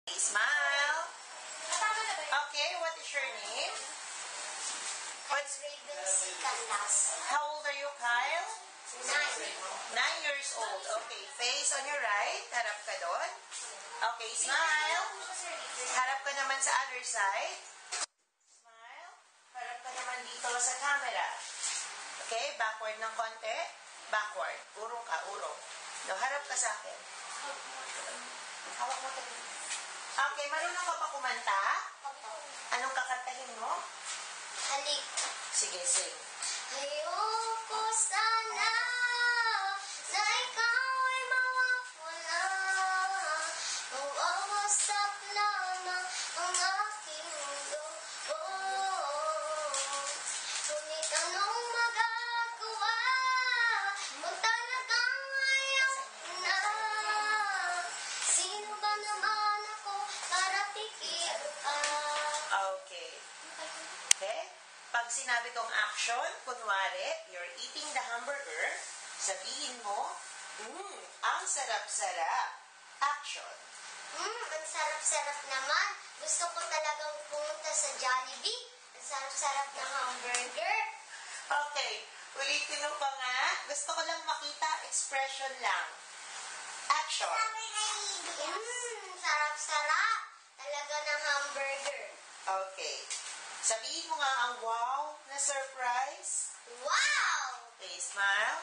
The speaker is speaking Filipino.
Smile. Okay, what is your name? What's Raven C. Canlas. How old are you, Kyle? 9. 9 years old. Okay, face on your right. Harap ka doon. Okay, smile. Harap ka naman sa other side. Smile. Harap ka naman dito sa camera. Okay, backward ng konti. Backward. Urong ka, urong. No, harap ka sa akin. Hawak mo tayo. Okay, marunong ka ba kumanta? Anong kakantahin mo? Halik. Sige, sing. Ayoko sana na ikaw ay mawawala. Mawawasak lamang ang aking mundo. Ngunit anong magagawa mo talagang ayaw na? Sino ba naman ako para pigilan? Okay. Okay? Pag sinabi kong action, kunwari, you're eating the hamburger, sabihin mo, ang sarap-sarap. Action. Ang sarap-sarap naman. Gusto ko talagang pumunta sa Jollibee. Ang sarap-sarap ng hamburger. Okay. Ulitin mo pa nga. Gusto ko lang makita, expression lang. Action. Sarap-sarap talaga ng hamburger. Okay. Sabihin mo nga ang wow na surprise. Wow! Okay, smile.